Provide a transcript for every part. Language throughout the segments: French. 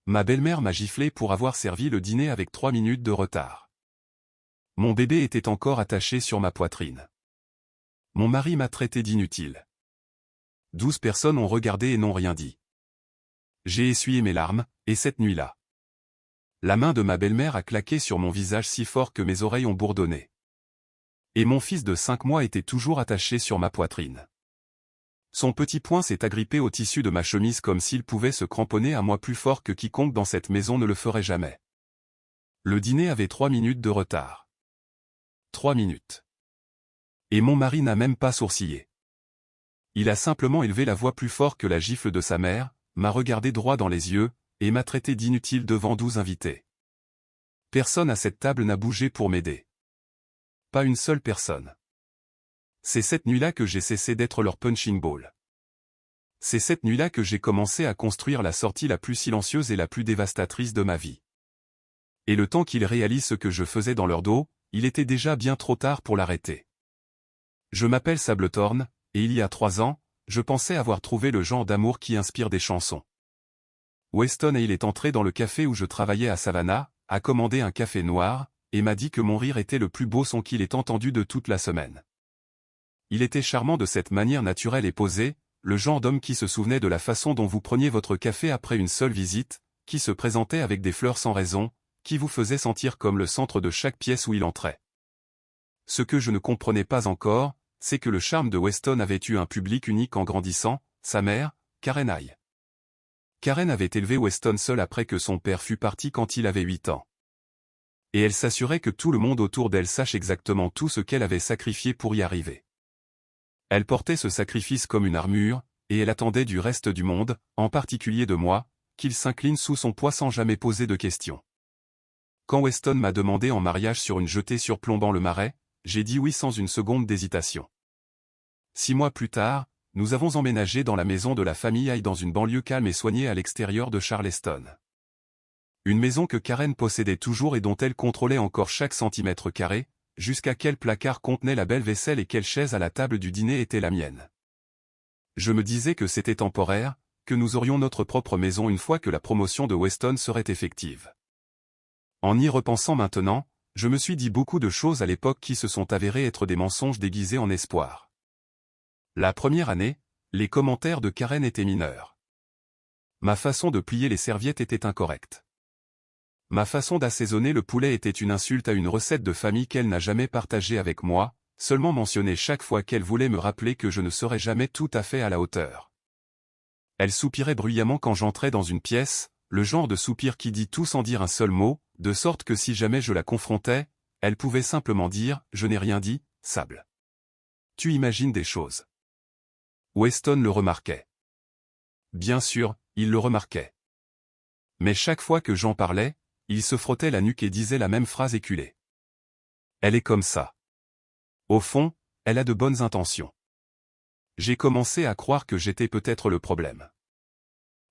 Ma belle-mère m'a giflé pour avoir servi le dîner avec 3 minutes de retard. Mon bébé était encore attaché sur ma poitrine. Mon mari m'a traité d'inutile. 12 personnes ont regardé et n'ont rien dit. J'ai essuyé mes larmes, et cette nuit-là, la main de ma belle-mère a claqué sur mon visage si fort que mes oreilles ont bourdonné. Et mon fils de 5 mois était toujours attaché sur ma poitrine. Son petit poing s'est agrippé au tissu de ma chemise comme s'il pouvait se cramponner à moi plus fort que quiconque dans cette maison ne le ferait jamais. Le dîner avait 3 minutes de retard. 3 minutes. Et mon mari n'a même pas sourcillé. Il a simplement élevé la voix plus fort que la gifle de sa mère, m'a regardé droit dans les yeux, et m'a traité d'inutile devant 12 invités. Personne à cette table n'a bougé pour m'aider. Pas une seule personne. C'est cette nuit-là que j'ai cessé d'être leur punching ball. C'est cette nuit-là que j'ai commencé à construire la sortie la plus silencieuse et la plus dévastatrice de ma vie. Et le temps qu'ils réalisent ce que je faisais dans leur dos, il était déjà bien trop tard pour l'arrêter. Je m'appelle Sabletorn, et il y a 3 ans, je pensais avoir trouvé le genre d'amour qui inspire des chansons. Weston et il est entré dans le café où je travaillais à Savannah, a commandé un café noir, et m'a dit que mon rire était le plus beau son qu'il ait entendu de toute la semaine. Il était charmant de cette manière naturelle et posée, le genre d'homme qui se souvenait de la façon dont vous preniez votre café après une seule visite, qui se présentait avec des fleurs sans raison, qui vous faisait sentir comme le centre de chaque pièce où il entrait. Ce que je ne comprenais pas encore, c'est que le charme de Weston avait eu un public unique en grandissant, sa mère, Karen Hay. Karen avait élevé Weston seul après que son père fût parti quand il avait 8 ans. Et elle s'assurait que tout le monde autour d'elle sache exactement tout ce qu'elle avait sacrifié pour y arriver. Elle portait ce sacrifice comme une armure, et elle attendait du reste du monde, en particulier de moi, qu'il s'incline sous son poids sans jamais poser de questions. Quand Weston m'a demandé en mariage sur une jetée surplombant le marais, j'ai dit oui sans une seconde d'hésitation. 6 mois plus tard, nous avons emménagé dans la maison de la famille Hay dans une banlieue calme et soignée à l'extérieur de Charleston. Une maison que Karen possédait toujours et dont elle contrôlait encore chaque centimètre carré, jusqu'à quel placard contenait la belle vaisselle et quelle chaise à la table du dîner était la mienne. Je me disais que c'était temporaire, que nous aurions notre propre maison une fois que la promotion de Weston serait effective. En y repensant maintenant, je me suis dit beaucoup de choses à l'époque qui se sont avérées être des mensonges déguisés en espoir. La première année, les commentaires de Karen étaient mineurs. Ma façon de plier les serviettes était incorrecte. Ma façon d'assaisonner le poulet était une insulte à une recette de famille qu'elle n'a jamais partagée avec moi, seulement mentionnée chaque fois qu'elle voulait me rappeler que je ne serais jamais tout à fait à la hauteur. Elle soupirait bruyamment quand j'entrais dans une pièce, le genre de soupir qui dit tout sans dire un seul mot, de sorte que si jamais je la confrontais, elle pouvait simplement dire « Je n'ai rien dit, Sable. » Tu imagines des choses. Weston le remarquait. Bien sûr, il le remarquait. Mais chaque fois que j'en parlais, il se frottait la nuque et disait la même phrase éculée. Elle est comme ça. Au fond, elle a de bonnes intentions. J'ai commencé à croire que j'étais peut-être le problème.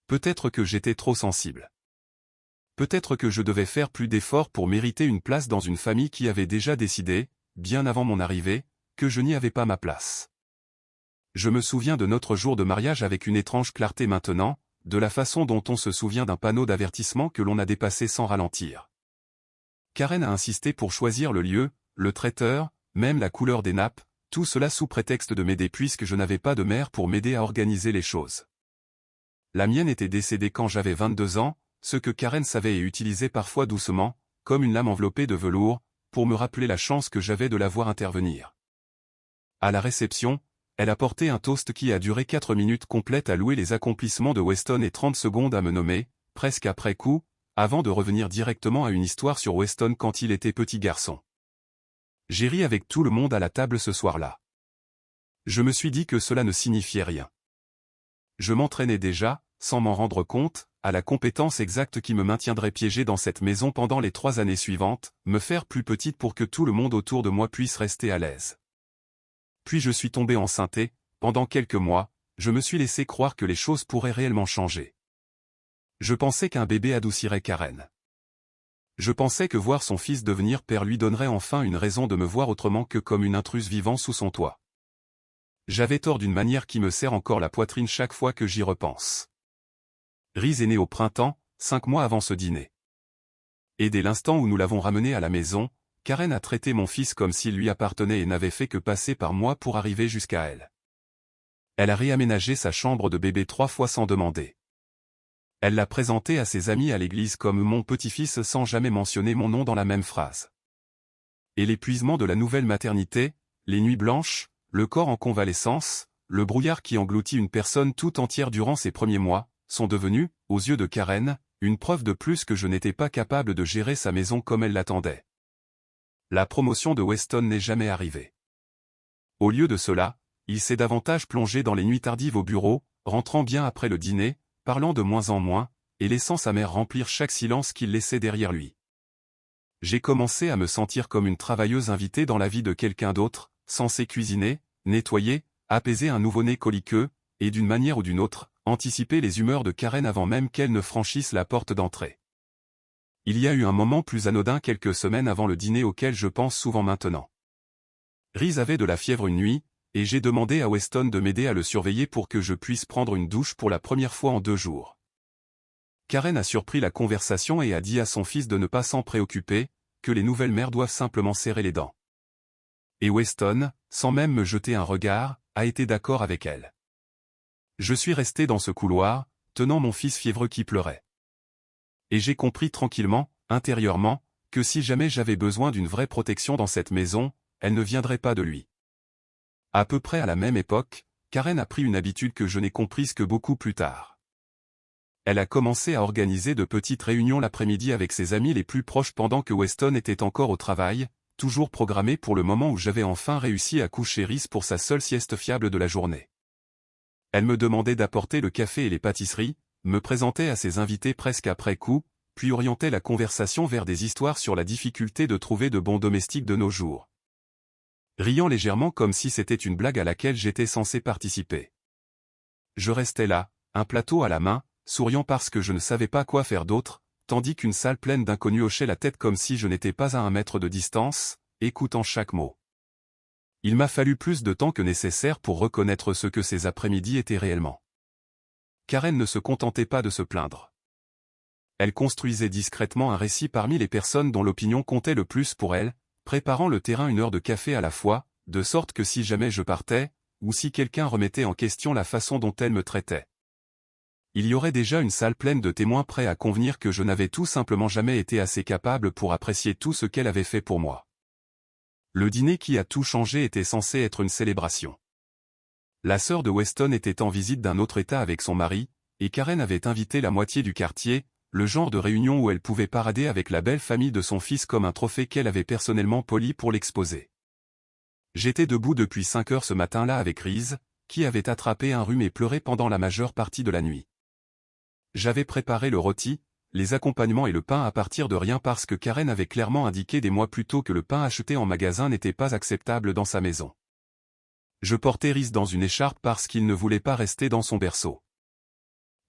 Peut-être que j'étais trop sensible. Peut-être que je devais faire plus d'efforts pour mériter une place dans une famille qui avait déjà décidé, bien avant mon arrivée, que je n'y avais pas ma place. Je me souviens de notre jour de mariage avec une étrange clarté maintenant, de la façon dont on se souvient d'un panneau d'avertissement que l'on a dépassé sans ralentir. Karen a insisté pour choisir le lieu, le traiteur, même la couleur des nappes, tout cela sous prétexte de m'aider puisque je n'avais pas de mère pour m'aider à organiser les choses. La mienne était décédée quand j'avais 22 ans, ce que Karen savait et utilisait parfois doucement, comme une lame enveloppée de velours, pour me rappeler la chance que j'avais de la voir intervenir. À la réception, elle a porté un toast qui a duré 4 minutes complètes à louer les accomplissements de Weston et 30 secondes à me nommer, presque après coup, avant de revenir directement à une histoire sur Weston quand il était petit garçon. J'ai ri avec tout le monde à la table ce soir-là. Je me suis dit que cela ne signifiait rien. Je m'entraînais déjà, sans m'en rendre compte, à la compétence exacte qui me maintiendrait piégé dans cette maison pendant les 3 années suivantes, me faire plus petite pour que tout le monde autour de moi puisse rester à l'aise. Puis je suis tombé enceinte et, pendant quelques mois, je me suis laissé croire que les choses pourraient réellement changer. Je pensais qu'un bébé adoucirait Karen. Je pensais que voir son fils devenir père lui donnerait enfin une raison de me voir autrement que comme une intruse vivant sous son toit. J'avais tort d'une manière qui me serre encore la poitrine chaque fois que j'y repense. Reese est né au printemps, 5 mois avant ce dîner. Et dès l'instant où nous l'avons ramené à la maison, Karen a traité mon fils comme s'il lui appartenait et n'avait fait que passer par moi pour arriver jusqu'à elle. Elle a réaménagé sa chambre de bébé 3 fois sans demander. Elle l'a présenté à ses amis à l'église comme mon petit-fils sans jamais mentionner mon nom dans la même phrase. Et l'épuisement de la nouvelle maternité, les nuits blanches, le corps en convalescence, le brouillard qui engloutit une personne tout entière durant ses premiers mois, sont devenus, aux yeux de Karen, une preuve de plus que je n'étais pas capable de gérer sa maison comme elle l'attendait. La promotion de Weston n'est jamais arrivée. Au lieu de cela, il s'est davantage plongé dans les nuits tardives au bureau, rentrant bien après le dîner, parlant de moins en moins, et laissant sa mère remplir chaque silence qu'il laissait derrière lui. J'ai commencé à me sentir comme une travailleuse invitée dans la vie de quelqu'un d'autre, censée cuisiner, nettoyer, apaiser un nouveau-né coliqueux, et d'une manière ou d'une autre, anticiper les humeurs de Karen avant même qu'elle ne franchisse la porte d'entrée. Il y a eu un moment plus anodin quelques semaines avant le dîner auquel je pense souvent maintenant. Reese avait de la fièvre une nuit, et j'ai demandé à Weston de m'aider à le surveiller pour que je puisse prendre une douche pour la première fois en 2 jours. Karen a surpris la conversation et a dit à son fils de ne pas s'en préoccuper, que les nouvelles mères doivent simplement serrer les dents. Et Weston, sans même me jeter un regard, a été d'accord avec elle. Je suis resté dans ce couloir, tenant mon fils fiévreux qui pleurait. Et j'ai compris tranquillement, intérieurement, que si jamais j'avais besoin d'une vraie protection dans cette maison, elle ne viendrait pas de lui. À peu près à la même époque, Karen a pris une habitude que je n'ai comprise que beaucoup plus tard. Elle a commencé à organiser de petites réunions l'après-midi avec ses amis les plus proches pendant que Weston était encore au travail, toujours programmé pour le moment où j'avais enfin réussi à coucher Reese pour sa seule sieste fiable de la journée. Elle me demandait d'apporter le café et les pâtisseries, me présentait à ses invités presque après coup, puis orientait la conversation vers des histoires sur la difficulté de trouver de bons domestiques de nos jours. Riant légèrement comme si c'était une blague à laquelle j'étais censé participer. Je restais là, un plateau à la main, souriant parce que je ne savais pas quoi faire d'autre, tandis qu'une salle pleine d'inconnus hochait la tête comme si je n'étais pas à 1 mètre de distance, écoutant chaque mot. Il m'a fallu plus de temps que nécessaire pour reconnaître ce que ces après-midi étaient réellement. Karen ne se contentait pas de se plaindre. Elle construisait discrètement un récit parmi les personnes dont l'opinion comptait le plus pour elle, préparant le terrain 1 heure de café à la fois, de sorte que si jamais je partais, ou si quelqu'un remettait en question la façon dont elle me traitait, il y aurait déjà une salle pleine de témoins prêts à convenir que je n'avais tout simplement jamais été assez capable pour apprécier tout ce qu'elle avait fait pour moi. Le dîner qui a tout changé était censé être une célébration. La sœur de Weston était en visite d'un autre état avec son mari, et Karen avait invité la moitié du quartier, le genre de réunion où elle pouvait parader avec la belle famille de son fils comme un trophée qu'elle avait personnellement poli pour l'exposer. J'étais debout depuis 5 heures ce matin-là avec Reese, qui avait attrapé un rhume et pleuré pendant la majeure partie de la nuit. J'avais préparé le rôti, les accompagnements et le pain à partir de rien parce que Karen avait clairement indiqué des mois plus tôt que le pain acheté en magasin n'était pas acceptable dans sa maison. Je portais Reese dans une écharpe parce qu'il ne voulait pas rester dans son berceau.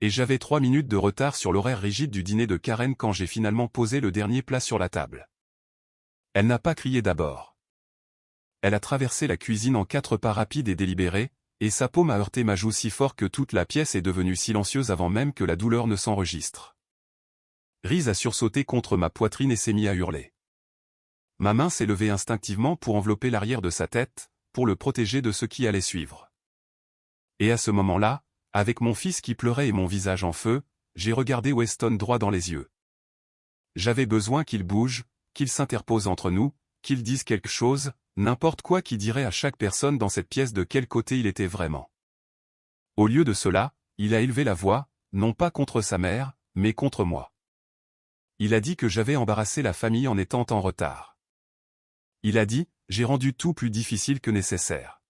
Et j'avais 3 minutes de retard sur l'horaire rigide du dîner de Karen quand j'ai finalement posé le dernier plat sur la table. Elle n'a pas crié d'abord. Elle a traversé la cuisine en 4 pas rapides et délibérés, et sa paume a heurté ma joue si fort que toute la pièce est devenue silencieuse avant même que la douleur ne s'enregistre. Reese a sursauté contre ma poitrine et s'est mis à hurler. Ma main s'est levée instinctivement pour envelopper l'arrière de sa tête, pour le protéger de ce qui allait suivre. Et à ce moment-là, avec mon fils qui pleurait et mon visage en feu, j'ai regardé Weston droit dans les yeux. J'avais besoin qu'il bouge, qu'il s'interpose entre nous, qu'il dise quelque chose, n'importe quoi qui dirait à chaque personne dans cette pièce de quel côté il était vraiment. Au lieu de cela, il a élevé la voix, non pas contre sa mère, mais contre moi. Il a dit que j'avais embarrassé la famille en étant en retard. Il a dit, j'ai rendu tout plus difficile que nécessaire.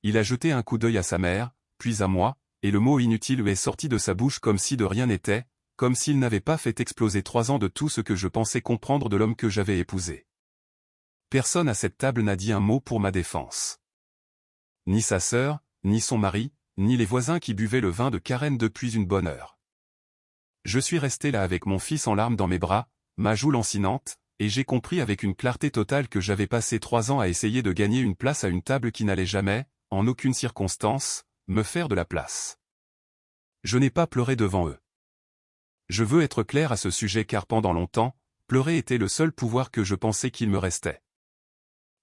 Il a jeté un coup d'œil à sa mère, puis à moi, et le mot inutile lui est sorti de sa bouche comme si de rien n'était, comme s'il n'avait pas fait exploser 3 ans de tout ce que je pensais comprendre de l'homme que j'avais épousé. Personne à cette table n'a dit un mot pour ma défense. Ni sa sœur, ni son mari, ni les voisins qui buvaient le vin de Karen depuis une bonne heure. Je suis resté là avec mon fils en larmes dans mes bras, ma joue lancinante, et j'ai compris avec une clarté totale que j'avais passé 3 ans à essayer de gagner une place à une table qui n'allait jamais, en aucune circonstance, me faire de la place. Je n'ai pas pleuré devant eux. Je veux être clair à ce sujet car pendant longtemps, pleurer était le seul pouvoir que je pensais qu'il me restait.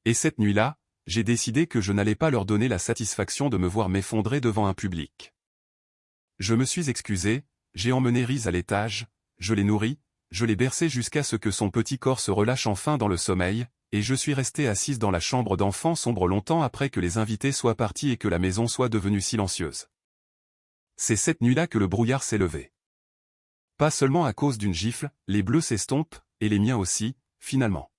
Et cette nuit-là, j'ai décidé que je n'allais pas leur donner la satisfaction de me voir m'effondrer devant un public. Je me suis excusé, j'ai emmené Reese à l'étage, je l'ai nourri, je l'ai bercé jusqu'à ce que son petit corps se relâche enfin dans le sommeil, et je suis resté assise dans la chambre d'enfant sombre longtemps après que les invités soient partis et que la maison soit devenue silencieuse. C'est cette nuit-là que le brouillard s'est levé. Pas seulement à cause d'une gifle, les bleus s'estompent, et les miens aussi, finalement.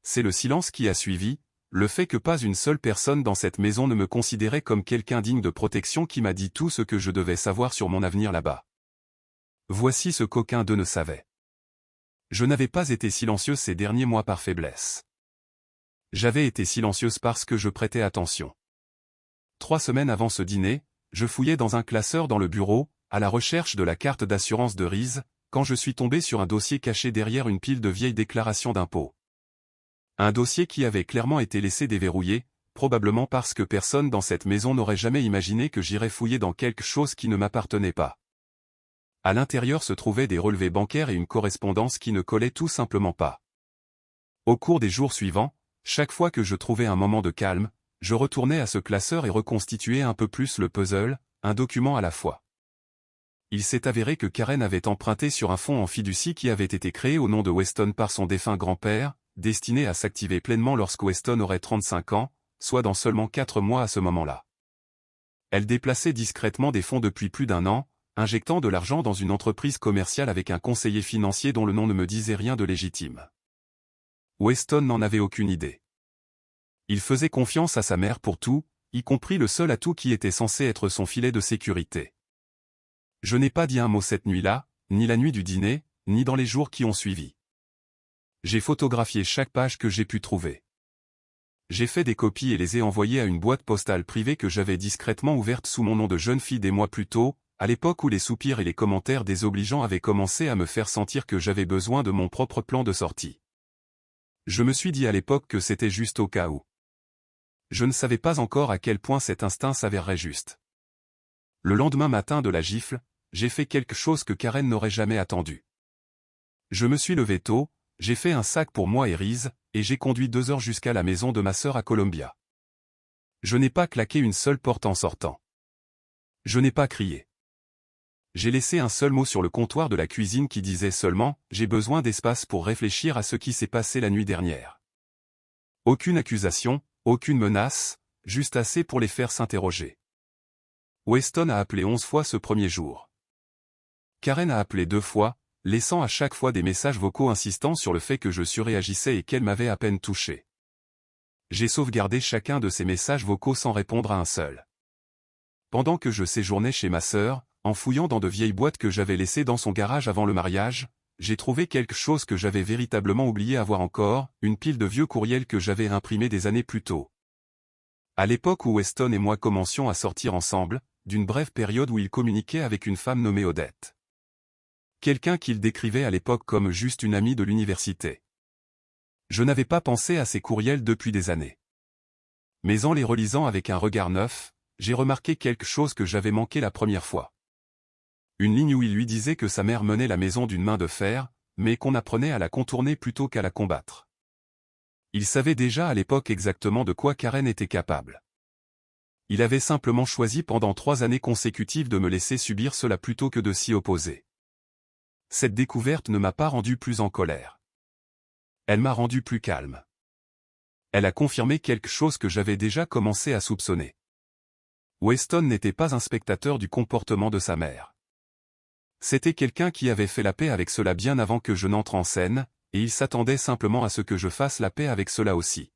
C'est le silence qui a suivi, le fait que pas une seule personne dans cette maison ne me considérait comme quelqu'un digne de protection qui m'a dit tout ce que je devais savoir sur mon avenir là-bas. Voici ce qu'aucun d'eux ne savait. Je n'avais pas été silencieuse ces derniers mois par faiblesse. J'avais été silencieuse parce que je prêtais attention. 3 semaines avant ce dîner, je fouillais dans un classeur dans le bureau, à la recherche de la carte d'assurance de Reese, quand je suis tombé sur un dossier caché derrière une pile de vieilles déclarations d'impôts. Un dossier qui avait clairement été laissé déverrouillé, probablement parce que personne dans cette maison n'aurait jamais imaginé que j'irais fouiller dans quelque chose qui ne m'appartenait pas. À l'intérieur se trouvaient des relevés bancaires et une correspondance qui ne collait tout simplement pas. Au cours des jours suivants, chaque fois que je trouvais un moment de calme, je retournais à ce classeur et reconstituais un peu plus le puzzle, un document à la fois. Il s'est avéré que Karen avait emprunté sur un fonds en fiducie qui avait été créé au nom de Weston par son défunt grand-père, destiné à s'activer pleinement lorsque Weston aurait 35 ans, soit dans seulement 4 mois à ce moment-là. Elle déplaçait discrètement des fonds depuis plus d'1 an, injectant de l'argent dans une entreprise commerciale avec un conseiller financier dont le nom ne me disait rien de légitime. Weston n'en avait aucune idée. Il faisait confiance à sa mère pour tout, y compris le seul atout qui était censé être son filet de sécurité. Je n'ai pas dit un mot cette nuit-là, ni la nuit du dîner, ni dans les jours qui ont suivi. J'ai photographié chaque page que j'ai pu trouver. J'ai fait des copies et les ai envoyées à une boîte postale privée que j'avais discrètement ouverte sous mon nom de jeune fille des mois plus tôt, à l'époque où les soupirs et les commentaires désobligeants avaient commencé à me faire sentir que j'avais besoin de mon propre plan de sortie. Je me suis dit à l'époque que c'était juste au cas où. Je ne savais pas encore à quel point cet instinct s'avérerait juste. Le lendemain matin de la gifle, j'ai fait quelque chose que Karen n'aurait jamais attendu. Je me suis levé tôt, j'ai fait un sac pour moi et Reese, et j'ai conduit 2 heures jusqu'à la maison de ma sœur à Columbia. Je n'ai pas claqué une seule porte en sortant. Je n'ai pas crié. J'ai laissé un seul mot sur le comptoir de la cuisine qui disait seulement « J'ai besoin d'espace pour réfléchir à ce qui s'est passé la nuit dernière ». Aucune accusation, aucune menace, juste assez pour les faire s'interroger. Weston a appelé 11 fois ce premier jour. Karen a appelé 2 fois, laissant à chaque fois des messages vocaux insistant sur le fait que je surréagissais et qu'elle m'avait à peine touché. J'ai sauvegardé chacun de ces messages vocaux sans répondre à un seul. Pendant que je séjournais chez ma sœur, en fouillant dans de vieilles boîtes que j'avais laissées dans son garage avant le mariage, j'ai trouvé quelque chose que j'avais véritablement oublié avoir encore, une pile de vieux courriels que j'avais imprimés des années plus tôt. À l'époque où Weston et moi commencions à sortir ensemble, d'une brève période où il communiquait avec une femme nommée Odette. Quelqu'un qu'il décrivait à l'époque comme juste une amie de l'université. Je n'avais pas pensé à ces courriels depuis des années. Mais en les relisant avec un regard neuf, j'ai remarqué quelque chose que j'avais manqué la première fois. Une ligne où il lui disait que sa mère menait la maison d'une main de fer, mais qu'on apprenait à la contourner plutôt qu'à la combattre. Il savait déjà à l'époque exactement de quoi Karen était capable. Il avait simplement choisi pendant 3 années consécutives de me laisser subir cela plutôt que de s'y opposer. Cette découverte ne m'a pas rendu plus en colère. Elle m'a rendu plus calme. Elle a confirmé quelque chose que j'avais déjà commencé à soupçonner. Weston n'était pas un spectateur du comportement de sa mère. C'était quelqu'un qui avait fait la paix avec cela bien avant que je n'entre en scène, et il s'attendait simplement à ce que je fasse la paix avec cela aussi.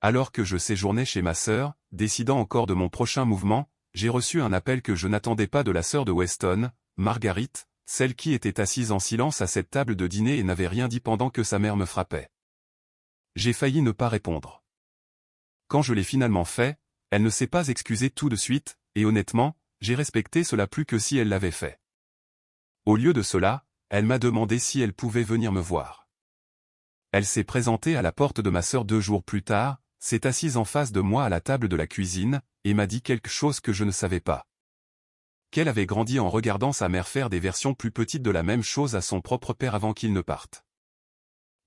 Alors que je séjournais chez ma sœur, décidant encore de mon prochain mouvement, j'ai reçu un appel que je n'attendais pas de la sœur de Weston, Marguerite, celle qui était assise en silence à cette table de dîner et n'avait rien dit pendant que sa mère me frappait. J'ai failli ne pas répondre. Quand je l'ai finalement fait, elle ne s'est pas excusée tout de suite, et honnêtement, j'ai respecté cela plus que si elle l'avait fait. Au lieu de cela, elle m'a demandé si elle pouvait venir me voir. Elle s'est présentée à la porte de ma sœur 2 jours plus tard, s'est assise en face de moi à la table de la cuisine, et m'a dit quelque chose que je ne savais pas. qu'elle avait grandi en regardant sa mère faire des versions plus petites de la même chose à son propre père avant qu'il ne parte.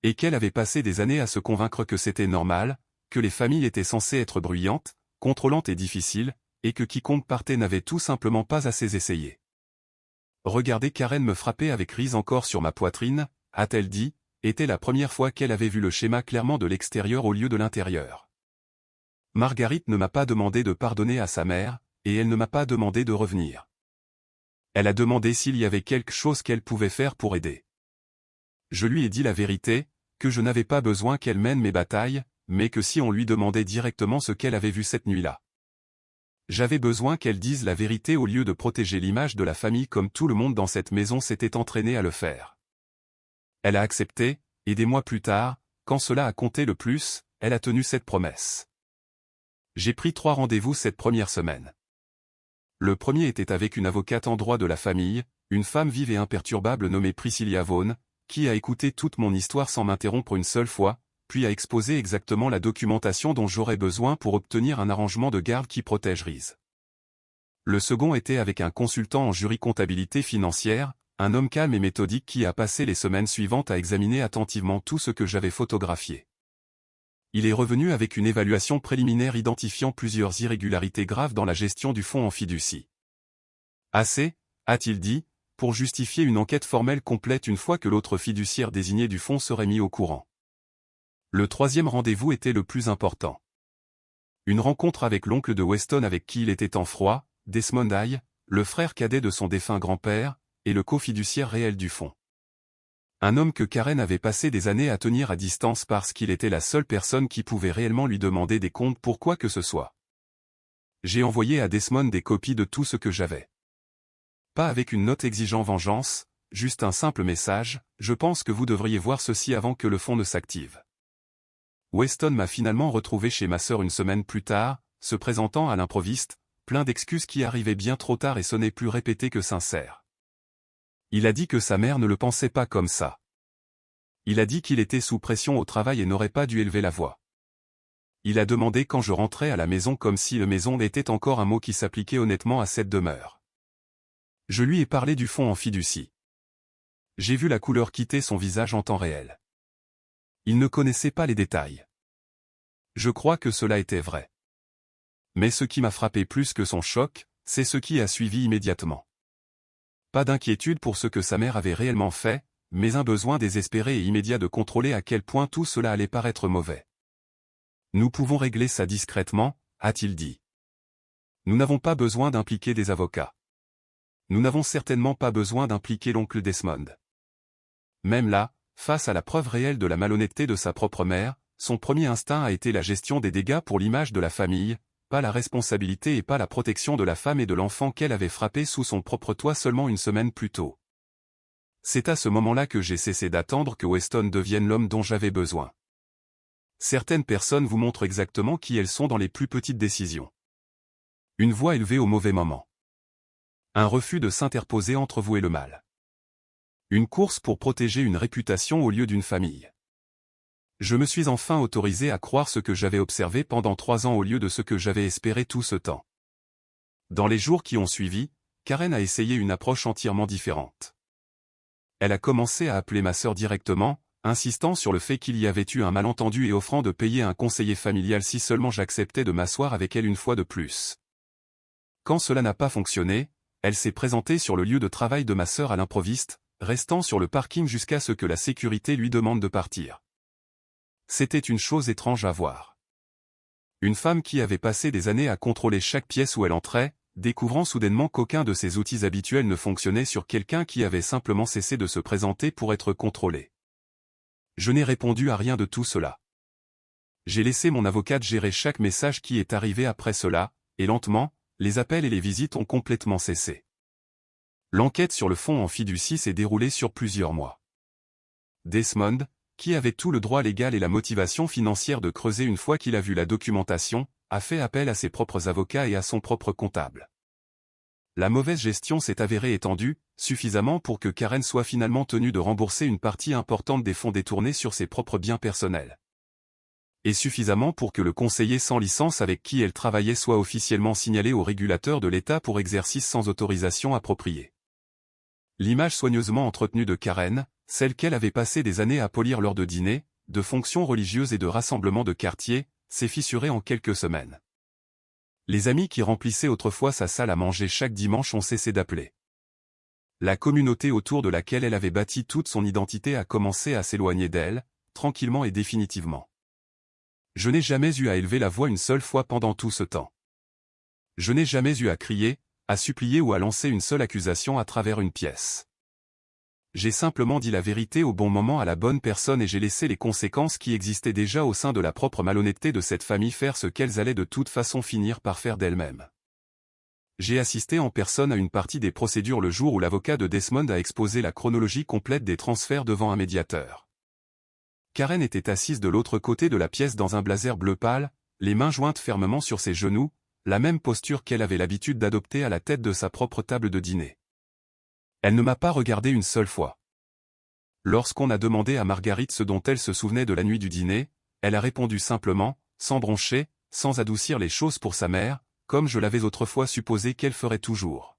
Et qu'elle avait passé des années à se convaincre que c'était normal, que les familles étaient censées être bruyantes, contrôlantes et difficiles, et que quiconque partait n'avait tout simplement pas assez essayé. Regarder Karen me frapper avec Reese encore sur ma poitrine, a-t-elle dit, était la première fois qu'elle avait vu le schéma clairement de l'extérieur au lieu de l'intérieur. Marguerite ne m'a pas demandé de pardonner à sa mère, et elle ne m'a pas demandé de revenir. Elle a demandé s'il y avait quelque chose qu'elle pouvait faire pour aider. Je lui ai dit la vérité, que je n'avais pas besoin qu'elle mène mes batailles, mais que si on lui demandait directement ce qu'elle avait vu cette nuit-là. J'avais besoin qu'elle dise la vérité au lieu de protéger l'image de la famille comme tout le monde dans cette maison s'était entraîné à le faire. Elle a accepté, et des mois plus tard, quand cela a compté le plus, elle a tenu cette promesse. J'ai pris 3 rendez-vous cette première semaine. Le premier était avec une avocate en droit de la famille, une femme vive et imperturbable nommée Priscilla Vaughn, qui a écouté toute mon histoire sans m'interrompre une seule fois, puis a exposé exactement la documentation dont j'aurais besoin pour obtenir un arrangement de garde qui protège Reese. Le second était avec un consultant en jury-comptabilité financière, un homme calme et méthodique qui a passé les semaines suivantes à examiner attentivement tout ce que j'avais photographié. Il est revenu avec une évaluation préliminaire identifiant plusieurs irrégularités graves dans la gestion du fonds en fiducie. Assez, a-t-il dit, pour justifier une enquête formelle complète une fois que l'autre fiduciaire désigné du fonds serait mis au courant. Le troisième rendez-vous était le plus important. Une rencontre avec l'oncle de Weston avec qui il était en froid, Desmond Hay, le frère cadet de son défunt grand-père, et le co-fiduciaire réel du fonds. Un homme que Karen avait passé des années à tenir à distance parce qu'il était la seule personne qui pouvait réellement lui demander des comptes pour quoi que ce soit. J'ai envoyé à Desmond des copies de tout ce que j'avais. Pas avec une note exigeant vengeance, juste un simple message, je pense que vous devriez voir ceci avant que le fonds ne s'active. Weston m'a finalement retrouvé chez ma sœur une semaine plus tard, se présentant à l'improviste, plein d'excuses qui arrivaient bien trop tard et sonnaient plus répétées que sincères. Il a dit que sa mère ne le pensait pas comme ça. Il a dit qu'il était sous pression au travail et n'aurait pas dû élever la voix. Il a demandé quand je rentrais à la maison comme si le maison était encore un mot qui s'appliquait honnêtement à cette demeure. Je lui ai parlé du fonds en fiducie. J'ai vu la couleur quitter son visage en temps réel. Il ne connaissait pas les détails. Je crois que cela était vrai. Mais ce qui m'a frappé plus que son choc, c'est ce qui a suivi immédiatement. Pas d'inquiétude pour ce que sa mère avait réellement fait, mais un besoin désespéré et immédiat de contrôler à quel point tout cela allait paraître mauvais. Nous pouvons régler ça discrètement, a-t-il dit. Nous n'avons pas besoin d'impliquer des avocats. Nous n'avons certainement pas besoin d'impliquer l'oncle Desmond. Même là, face à la preuve réelle de la malhonnêteté de sa propre mère, son premier instinct a été la gestion des dégâts pour l'image de la famille, pas la responsabilité et pas la protection de la femme et de l'enfant qu'elle avait frappé sous son propre toit seulement une semaine plus tôt. C'est à ce moment-là que j'ai cessé d'attendre que Weston devienne l'homme dont j'avais besoin. Certaines personnes vous montrent exactement qui elles sont dans les plus petites décisions. Une voix élevée au mauvais moment. Un refus de s'interposer entre vous et le mal. Une course pour protéger une réputation au lieu d'une famille. Je me suis enfin autorisé à croire ce que j'avais observé pendant 3 ans au lieu de ce que j'avais espéré tout ce temps. Dans les jours qui ont suivi, Karen a essayé une approche entièrement différente. Elle a commencé à appeler ma sœur directement, insistant sur le fait qu'il y avait eu un malentendu et offrant de payer un conseiller familial si seulement j'acceptais de m'asseoir avec elle une fois de plus. Quand cela n'a pas fonctionné, elle s'est présentée sur le lieu de travail de ma sœur à l'improviste, restant sur le parking jusqu'à ce que la sécurité lui demande de partir. C'était une chose étrange à voir. Une femme qui avait passé des années à contrôler chaque pièce où elle entrait, découvrant soudainement qu'aucun de ses outils habituels ne fonctionnait sur quelqu'un qui avait simplement cessé de se présenter pour être contrôlé. Je n'ai répondu à rien de tout cela. J'ai laissé mon avocate gérer chaque message qui est arrivé après cela, et lentement, les appels et les visites ont complètement cessé. L'enquête sur le fonds en fiducie s'est déroulée sur plusieurs mois. Desmond, qui avait tout le droit légal et la motivation financière de creuser une fois qu'il a vu la documentation, a fait appel à ses propres avocats et à son propre comptable. La mauvaise gestion s'est avérée étendue, suffisamment pour que Karen soit finalement tenue de rembourser une partie importante des fonds détournés sur ses propres biens personnels. et suffisamment pour que le conseiller sans licence avec qui elle travaillait soit officiellement signalé au régulateur de l'État pour exercice sans autorisation appropriée. L'image soigneusement entretenue de Karen, celle qu'elle avait passé des années à polir lors de dîners, de fonctions religieuses et de rassemblements de quartier, s'est fissurée en quelques semaines. Les amis qui remplissaient autrefois sa salle à manger chaque dimanche ont cessé d'appeler. La communauté autour de laquelle elle avait bâti toute son identité a commencé à s'éloigner d'elle, tranquillement et définitivement. Je n'ai jamais eu à élever la voix une seule fois pendant tout ce temps. Je n'ai jamais eu à crier, à supplier ou à lancer une seule accusation à travers une pièce. J'ai simplement dit la vérité au bon moment à la bonne personne et j'ai laissé les conséquences qui existaient déjà au sein de la propre malhonnêteté de cette famille faire ce qu'elles allaient de toute façon finir par faire d'elles-mêmes. J'ai assisté en personne à une partie des procédures le jour où l'avocat de Desmond a exposé la chronologie complète des transferts devant un médiateur. Karen était assise de l'autre côté de la pièce dans un blazer bleu pâle, les mains jointes fermement sur ses genoux, la même posture qu'elle avait l'habitude d'adopter à la tête de sa propre table de dîner. Elle ne m'a pas regardé une seule fois. Lorsqu'on a demandé à Marguerite ce dont elle se souvenait de la nuit du dîner, elle a répondu simplement, sans broncher, sans adoucir les choses pour sa mère, comme je l'avais autrefois supposé qu'elle ferait toujours.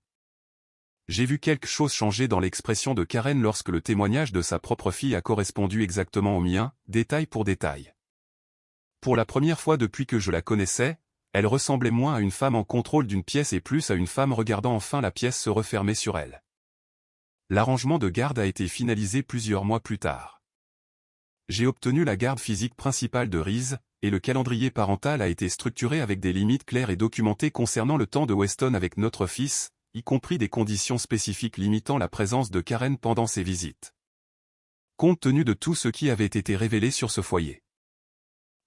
J'ai vu quelque chose changer dans l'expression de Karen lorsque le témoignage de sa propre fille a correspondu exactement au mien, détail pour détail. Pour la première fois depuis que je la connaissais, elle ressemblait moins à une femme en contrôle d'une pièce et plus à une femme regardant enfin la pièce se refermer sur elle. L'arrangement de garde a été finalisé plusieurs mois plus tard. J'ai obtenu la garde physique principale de Reese, et le calendrier parental a été structuré avec des limites claires et documentées concernant le temps de Weston avec notre fils, y compris des conditions spécifiques limitant la présence de Karen pendant ses visites. Compte tenu de tout ce qui avait été révélé sur ce foyer.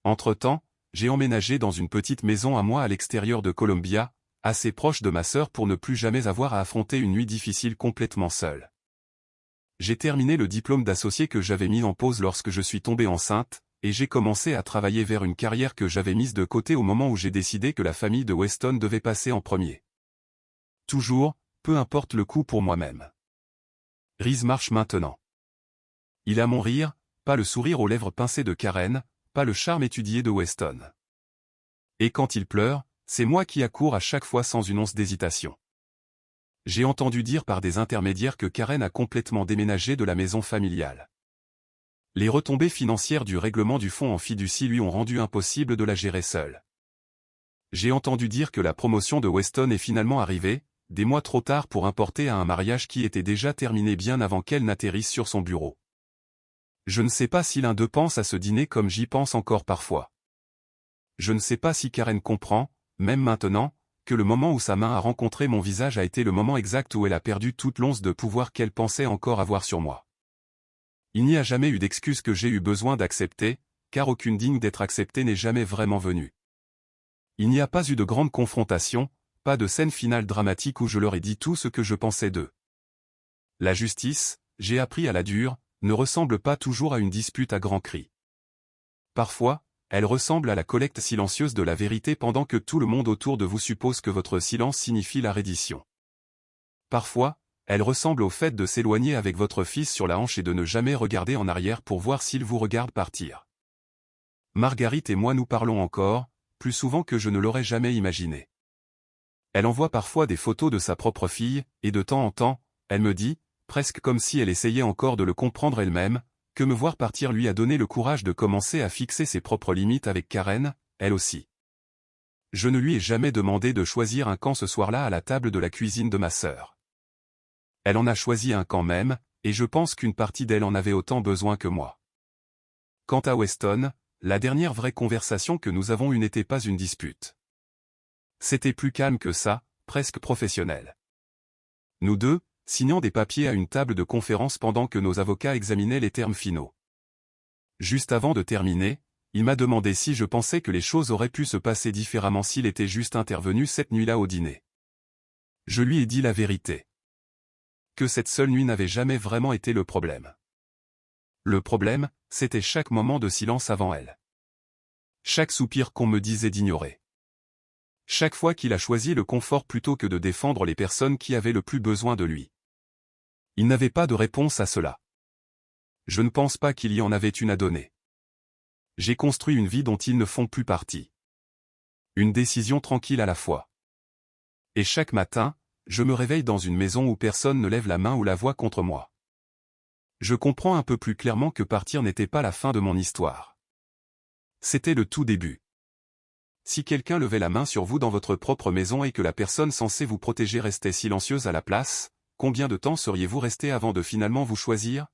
Entre-temps, j'ai emménagé dans une petite maison à moi à l'extérieur de Columbia, assez proche de ma sœur pour ne plus jamais avoir à affronter une nuit difficile complètement seule. J'ai terminé le diplôme d'associé que j'avais mis en pause lorsque je suis tombée enceinte, et j'ai commencé à travailler vers une carrière que j'avais mise de côté au moment où j'ai décidé que la famille de Weston devait passer en premier. Toujours, peu importe le coût pour moi-même. Reese marche maintenant. Il a mon rire, pas le sourire aux lèvres pincées de Karen, pas le charme étudié de Weston. Et quand il pleure, c'est moi qui accours à chaque fois sans une once d'hésitation. J'ai entendu dire par des intermédiaires que Karen a complètement déménagé de la maison familiale. Les retombées financières du règlement du fonds en fiducie lui ont rendu impossible de la gérer seule. J'ai entendu dire que la promotion de Weston est finalement arrivée, des mois trop tard pour importer à un mariage qui était déjà terminé bien avant qu'elle n'atterrisse sur son bureau. Je ne sais pas si l'un d'eux pense à ce dîner comme j'y pense encore parfois. Je ne sais pas si Karen comprend, même maintenant, que le moment où sa main a rencontré mon visage a été le moment exact où elle a perdu toute l'once de pouvoir qu'elle pensait encore avoir sur moi. Il n'y a jamais eu d'excuse que j'ai eu besoin d'accepter, car aucune digne d'être acceptée n'est jamais vraiment venue. Il n'y a pas eu de grande confrontation, pas de scène finale dramatique où je leur ai dit tout ce que je pensais d'eux. La justice, j'ai appris à la dure, ne ressemble pas toujours à une dispute à grands cris. Parfois, elle ressemble à la collecte silencieuse de la vérité pendant que tout le monde autour de vous suppose que votre silence signifie la reddition. Parfois, elle ressemble au fait de s'éloigner avec votre fils sur la hanche et de ne jamais regarder en arrière pour voir s'il vous regarde partir. Marguerite et moi nous parlons encore, plus souvent que je ne l'aurais jamais imaginé. Elle envoie parfois des photos de sa propre fille, et de temps en temps, elle me dit, presque comme si elle essayait encore de le comprendre elle-même, que me voir partir lui a donné le courage de commencer à fixer ses propres limites avec Karen, elle aussi. Je ne lui ai jamais demandé de choisir un camp ce soir-là à la table de la cuisine de ma sœur. Elle en a choisi un quand même, et je pense qu'une partie d'elle en avait autant besoin que moi. Quant à Weston, la dernière vraie conversation que nous avons eue n'était pas une dispute. C'était plus calme que ça, presque professionnel. Nous deux, signant des papiers à une table de conférence pendant que nos avocats examinaient les termes finaux. Juste avant de terminer, il m'a demandé si je pensais que les choses auraient pu se passer différemment s'il était juste intervenu cette nuit-là au dîner. Je lui ai dit la vérité. Que cette seule nuit n'avait jamais vraiment été le problème. Le problème, c'était chaque moment de silence avant elle. Chaque soupir qu'on me disait d'ignorer. Chaque fois qu'il a choisi le confort plutôt que de défendre les personnes qui avaient le plus besoin de lui. Il n'avait pas de réponse à cela. Je ne pense pas qu'il y en avait une à donner. J'ai construit une vie dont ils ne font plus partie. Une décision tranquille à la fois. Et chaque matin, je me réveille dans une maison où personne ne lève la main ou la voix contre moi. Je comprends un peu plus clairement que partir n'était pas la fin de mon histoire. C'était le tout début. Si quelqu'un levait la main sur vous dans votre propre maison et que la personne censée vous protéger restait silencieuse à la place, combien de temps seriez-vous resté avant de finalement vous choisir ?